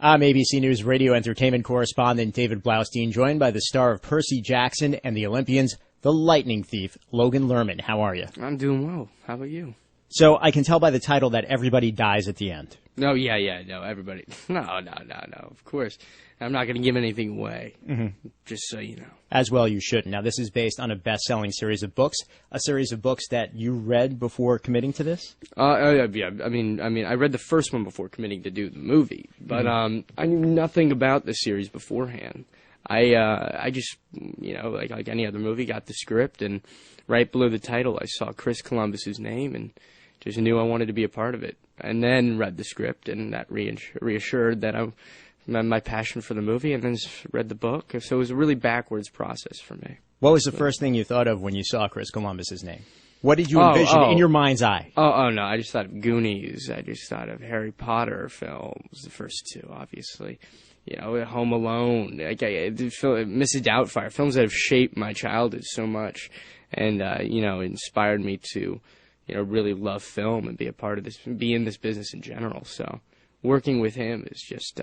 I'm ABC News radio entertainment correspondent David Blaustein, joined by the star of Percy Jackson and the Olympians, the lightning thief, Logan Lerman. How are you? I'm doing well. How about you? So I can tell by the title that everybody dies at the end. No, no, everybody. No, of course. I'm not going to give anything away, just so you know. As well you shouldn't. Now, this is based on a best-selling series of books, a series of books that you read before committing to this? Yeah. I mean, I read the first one before committing to do the movie, but I knew nothing about the series beforehand. I just, like any other movie, got the script, and right below the title, I saw Chris Columbus's name, and just knew I wanted to be a part of it. And then read the script, and that reassured that my passion for the movie, and then read the book. So it was a really backwards process for me. What was the first thing you thought of when you saw Chris Columbus's name? What did you envision in your mind's eye? No, I just thought of Goonies. I just thought of Harry Potter films, the first two, obviously. Home Alone, Mrs. Doubtfire, films that have shaped my childhood so much, and inspired me to, really love film and be a part of this, be in this business in general. So, working with him is just,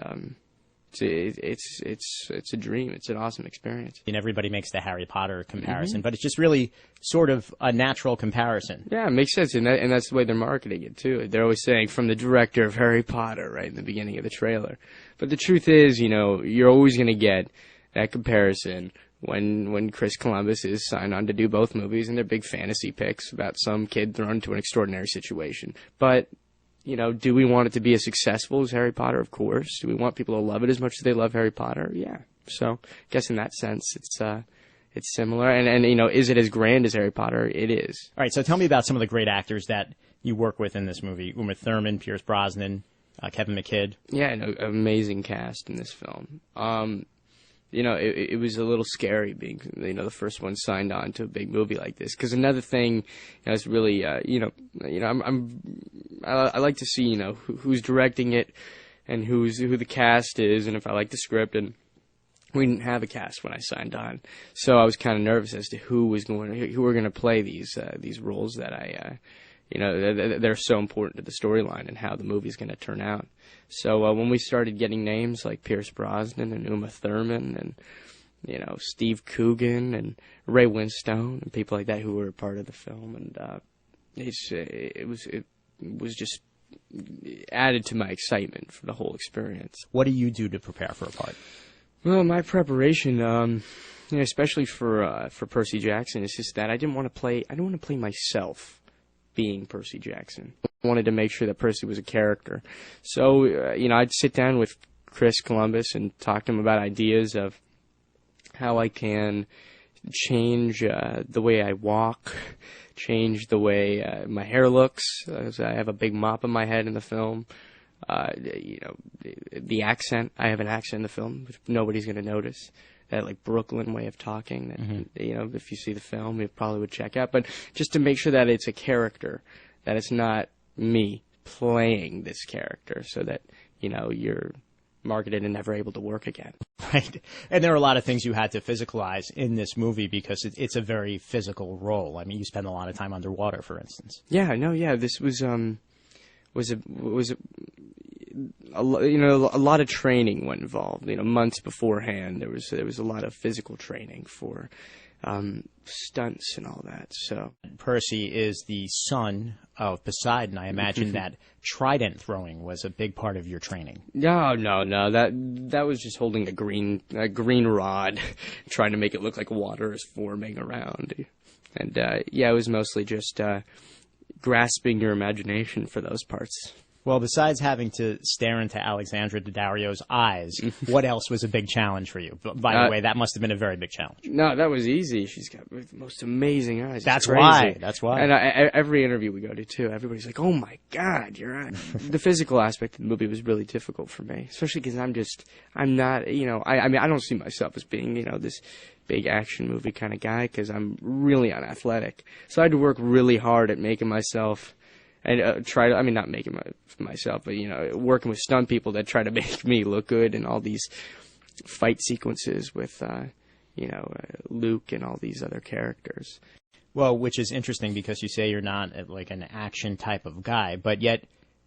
it's a dream. It's an awesome experience. And everybody makes the Harry Potter comparison, but it's just really sort of a natural comparison. Yeah, it makes sense, and that's the way they're marketing it too. They're always saying from the director of Harry Potter, right in the beginning of the trailer. But the truth is, you're always going to get that comparison when Chris Columbus is signed on to do both movies, and they're big fantasy picks about some kid thrown into an extraordinary situation. But do we want it to be as successful as Harry Potter? Of course. Do we want people to love it as much as they love Harry Potter? Yeah. So, I guess in that sense, it's similar. And is it as grand as Harry Potter? It is. All right. So, tell me about some of the great actors that you work with in this movie. Uma Thurman, Pierce Brosnan, Kevin McKidd. Yeah, an amazing cast in this film. It was a little scary being, the first one signed on to a big movie like this. Because another thing, is really, I like to see, who's directing it, and who the cast is, and if I like the script. And we didn't have a cast when I signed on, so I was kind of nervous as to who were going to play these roles that they're so important to the storyline and how the movie's going to turn out. So when we started getting names like Pierce Brosnan and Uma Thurman and Steve Coogan and Ray Winstone and people like that who were a part of the film, and it was just added to my excitement for the whole experience. What do you do to prepare for a part? Well, my preparation, especially for Percy Jackson, is just that I didn't want to play myself being Percy Jackson. I wanted to make sure that Percy was a character. So, I'd sit down with Chris Columbus and talk to him about ideas of how I can change the way I walk, change the way my hair looks. I have a big mop on my head in the film. The accent. I have an accent in the film, which nobody's going to notice. That Brooklyn way of talking that, if you see the film, you probably would check out. But just to make sure that it's a character, that it's not me playing this character, so that, you're marketed and never able to work again. Right. And there are a lot of things you had to physicalize in this movie because it's a very physical role. I mean, you spend a lot of time underwater, for instance. Yeah, this was a lot of training went involved. Months beforehand, there was a lot of physical training for stunts and all that. So Percy is the son of Poseidon. I imagine that trident throwing was a big part of your training. No. That was just holding a green rod, trying to make it look like water is forming around. And it was mostly just grasping your imagination for those parts. Well, besides having to stare into Alexandra Daddario's eyes, what else was a big challenge for you? By the way, that must have been a very big challenge. No, that was easy. She's got the most amazing eyes. That's why. And every interview we go to, too, everybody's like, oh, my God, you're right. The physical aspect of the movie was really difficult for me, especially because I'm not, I don't see myself as being, this big action movie kind of guy because I'm really unathletic. So I had to work really hard at making myself... And not making myself, but, working with stunt people that try to make me look good in all these fight sequences with, Luke and all these other characters. Well, which is interesting because you say you're not like an action type of guy, but yet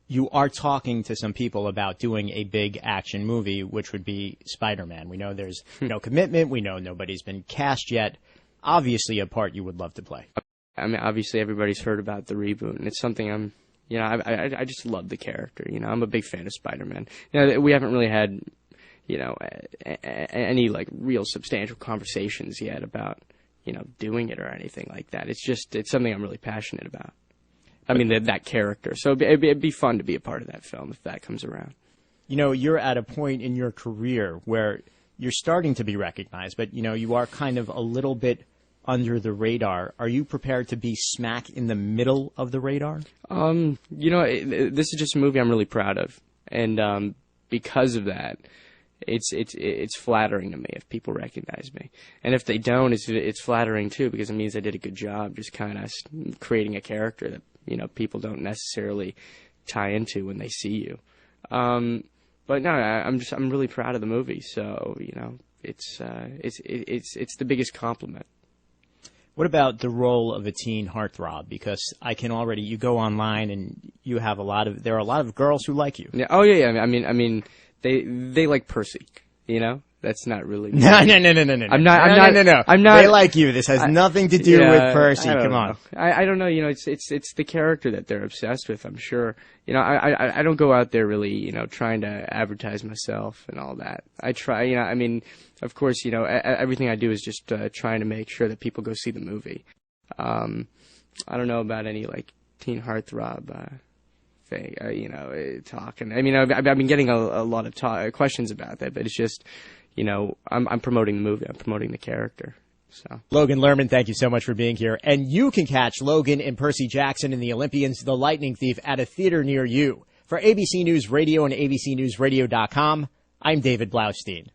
you are talking to some people about doing a big action movie, which would be Spider-Man. We know there's no commitment. We know nobody's been cast yet. Obviously, a part you would love to play. I mean, obviously, everybody's heard about the reboot, and it's something I just love the character. I'm a big fan of Spider-Man. We haven't really had, any like real substantial conversations yet about, doing it or anything like that. It's something I'm really passionate about. I mean, that character. So it'd be fun to be a part of that film if that comes around. You're at a point in your career where you're starting to be recognized, but, you are kind of a little bit under the radar. Are you prepared to be smack in the middle of the radar? This is just a movie I'm really proud of. And because of that, it's flattering to me if people recognize me. And if they don't, it's flattering too, because it means I did a good job just kind of creating a character that, people don't necessarily tie into when they see you. But no, I'm really proud of the movie. So, it's the biggest compliment. What about the role of a teen heartthrob? Because you go online and you have there are a lot of girls who like you. Yeah. Oh yeah. I mean, they like Percy. That's not really. No. I'm not. They like you. This has nothing to do with Percy. Come on. I don't know. It's the character that they're obsessed with. I'm sure. I don't go out there really, trying to advertise myself and all that. I try. I mean, of course, everything I do is just trying to make sure that people go see the movie. I don't know about any like teen heartthrob thing. Talking. I mean, I've been getting a lot of questions about that, but it's just. I'm promoting the movie. I'm promoting the character. So, Logan Lerman, thank you so much for being here. And you can catch Logan and Percy Jackson and the Olympians, The Lightning Thief, at a theater near you. For ABC News Radio and abcnewsradio.com, I'm David Blaustein.